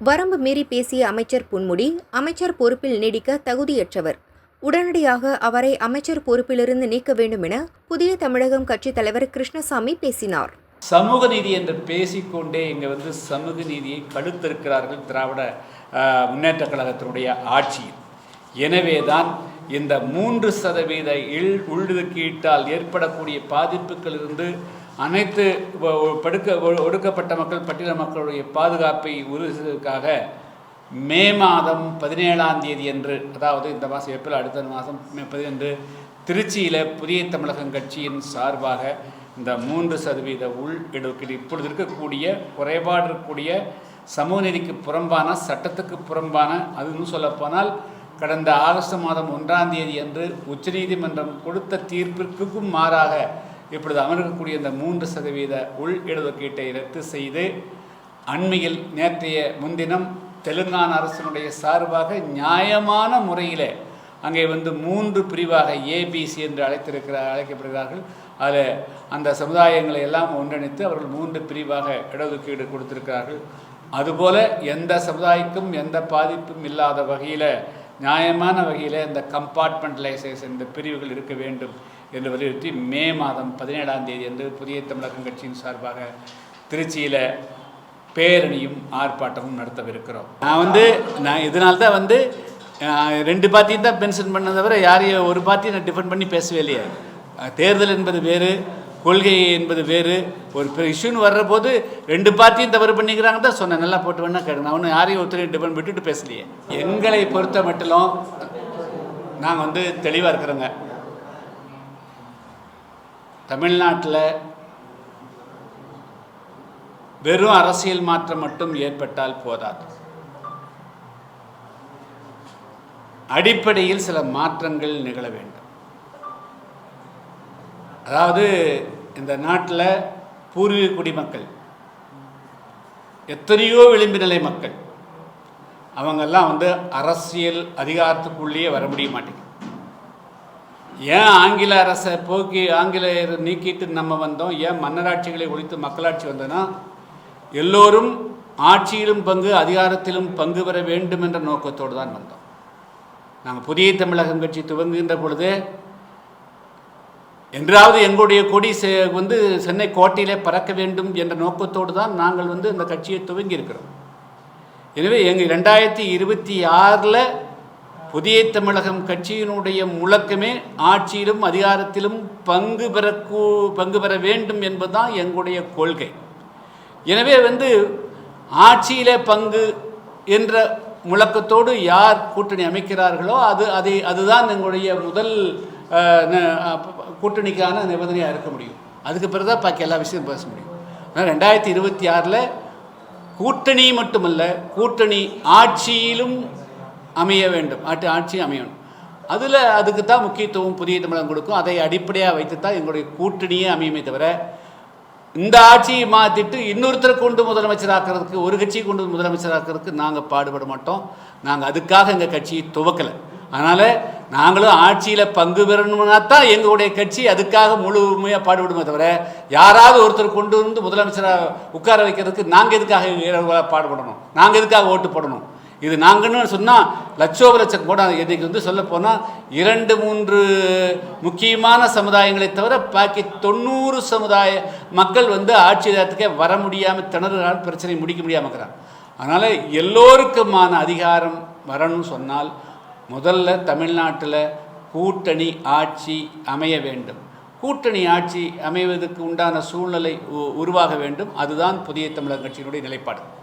வரம்பு மீறி பேசிய அமைச்சர் பொன்முடி அமைச்சர் பொறுப்பில் நீடிக்க தகுதியற்றவர், உடனடியாக அவரை அமைச்சர் பொறுப்பிலிருந்து நீக்க வேண்டும் என புதிய தமிழகம் கட்சித் தலைவர் கிருஷ்ணசாமி பேசினார். சமூக நீதி என்று பேசிக்கொண்டே இங்கே சமூக நீதியை கடுத்திருக்கிறார்கள் திராவிட முன்னேற்ற கழகத்தினுடைய ஆட்சியில். எனவேதான் இந்த 3% உள்ஒதுக்கீட்டால் ஏற்படக்கூடிய பாதிப்புகளிலிருந்து அனைத்து ஒடுக்கப்பட்ட மக்கள், பட்டியல மக்களுடைய பாதுகாப்பை உறுதிக்காக மே மாதம் 17ஆம் தேதி அன்று, அதாவது இந்த மாதம் ஏப்ரல், அடுத்த மாதம் மே 12 திருச்சியில் புதிய தமிழகம் கட்சியின் சார்பாக இந்த 3% உள்ஒதுக்கீடு இப்பொழுது இருக்கக்கூடிய குறைபாடு இருக்கக்கூடிய சமூக நீதிக்கு புறம்பான, சட்டத்துக்கு புறம்பான, அதுன்னு சொல்லப்போனால் கடந்த ஆகஸ்ட் மாதம் 1ஆம் தேதி அன்று உச்சநீதிமன்றம் கொடுத்த தீர்ப்பிற்கும் மாறாக இப்பொழுது அமர்க்கக்கூடிய இந்த 3% உள்ஒதுக்கீட்டை ரத்து செய்து அண்மையில் நேற்றைய முன்தினம் தெலுங்கானா அரசினுடைய சார்பாக நியாயமான முறையில் அங்கே 3 பிரிவாக ஏபிசி என்று அழைக்கப்படுகிறார்கள். அதில் அந்த சமுதாயங்களை எல்லாம் ஒன்றிணைத்து அவர்கள் 3 பிரிவாக இடஒதுக்கீடு கொடுத்திருக்கிறார்கள். அதுபோல் எந்த சமுதாயக்கும் எந்த பாதிப்பும் இல்லாத வகையில், நியாயமான வகையில் இந்த கம்பார்ட்மெண்டலைசேஷன், இந்த பிரிவுகள் இருக்க வேண்டும் என்று வலியுறுத்தி மே மாதம் 17ஆம் தேதி அன்று புதிய தமிழகம் கட்சியின் சார்பாக திருச்சியில் பேரணியும் ஆர்ப்பாட்டமும் நடத்தவிருக்கிறோம். நான் இதனால்தான் 2 பார்ட்டியும் தான் பென்ஷன் பண்ணதை தவிர யாரையும் ஒரு பார்ட்டியை நான் டிஃபெண்ட் பண்ணி பேசவே இல்லையா. தேர்தல் என்பது வேறு, கொள்கை என்பது வேறு. ஒரு இஷ்யூன்னு வர்ற போது 2 பார்ட்டியும் தவறு பண்ணிக்கிறாங்க தான் சொன்னேன். நல்லா போட்டு வேணா கேட்க, நான் ஒன்றும் யாரையும் ஒருத்தரையும் டிஃபெண்ட் விட்டுட்டு பேசலையே. எங்களை பொறுத்த மட்டும் நாங்கள் தெளிவாக இருக்கிறோங்க. தமிழ்நாட்டில் வெறும் அரசியல் மாற்றம் மட்டும் ஏற்பட்டால் போதாது. அடிப்படையில் சில மாற்றங்கள் நிகழ வேண்டும். அதாவது இந்த நாட்டில் பூர்வீக குடிமக்கள், எத்தனையோ விளிம்பு நிலை மக்கள், அவங்கெல்லாம் அரசியல் அதிகாரத்துக்குள்ளேயே வர முடிய மாட்டேங்குது. ஏன் ஆங்கில அரசை போக்கி ஆங்கிலேயர் நீக்கிட்டு நம்ம வந்தோம்? ஏன் மன்னராட்சிகளை ஒழித்து மக்களாட்சி வந்தோன்னா, எல்லோரும் ஆட்சியிலும் பங்கு, அதிகாரத்திலும் பங்கு பெற வேண்டும் என்ற நோக்கத்தோடு தான் வந்தோம். நாங்கள் புதிய தமிழகம் கட்சி துவங்குகின்ற பொழுது என்றாவது எங்களுடைய கொடி சென்னை கோட்டையிலே பறக்க வேண்டும் என்ற நோக்கத்தோடு தான் நாங்கள் இந்த கட்சியை துவங்கி இருக்கிறோம். எனவே எங்கள் 2026 புதிய தமிழகம் கட்சியினுடைய முழக்கமே ஆட்சியிலும் அதிகாரத்திலும் பங்கு பெற வேண்டும் என்பதுதான் எங்களுடைய கொள்கை. எனவே ஆட்சியிலே பங்கு என்ற முழக்கத்தோடு யார் கூட்டணி அமைக்கிறார்களோ அதுதான் எங்களுடைய முதல் கூட்டணிக்கான நிபந்தனையாக இருக்க முடியும். அதுக்கு பிறகு தான் பாக்கி எல்லா விஷயமும் பேச முடியும். ஆனால் 2026 கூட்டணி மட்டுமல்ல, கூட்டணி ஆட்சியிலும் அமைய வேண்டும், ஆட்சி அமையணும். அதுக்கு தான் முக்கியத்துவம் புதிய தமிழகம் கொடுக்கும். அதை அடிப்படையாக வைத்து தான் எங்களுடைய கூட்டணியே அமையுமே தவிர, இந்த ஆட்சியை மாற்றிட்டு இன்னொருத்தரை கொண்டு முதலமைச்சராக்கிறதுக்கு, ஒரு கட்சியை கொண்டு முதலமைச்சராக்கிறதுக்கு நாங்கள் பாடுபட மாட்டோம். நாங்கள் அதுக்காக எங்கள் கட்சியை துவக்கலை. அதனால் நாங்களும் ஆட்சியில் பங்கு பெறணும்னா தான் எங்களுடைய கட்சி அதுக்காக முழுமையாக பாடுபடுமே தவிர, யாராவது ஒருத்தர் கொண்டு முதலமைச்சராக உட்கார வைக்கிறதுக்கு நாங்கள் எதுக்காக பாடுபடணும்? நாங்கள் எதுக்காக ஓட்டு போடணும்? இது நாங்கன்னு சொன்னால் லட்சம் கூட இன்றைக்கி சொல்லப்போனால் 2-3 முக்கியமான சமுதாயங்களை தவிர பாக்கி 90 சமுதாய மக்கள் ஆட்சி அதிகாரத்துக்கே வர முடியாமல் திணறுகிறால், பிரச்சனை முடிக்க முடியாமல் இருக்கிறாங்க. அதனால் எல்லோருக்குமான அதிகாரம் வரணும்னு சொன்னால் முதல்ல தமிழ்நாட்டில் கூட்டணி ஆட்சி அமைய வேண்டும். கூட்டணி ஆட்சி அமைவதற்கு உண்டான சூழ்நிலை உருவாக வேண்டும். அதுதான் புதிய தமிழக கட்சியினுடைய நிலைப்பாடு.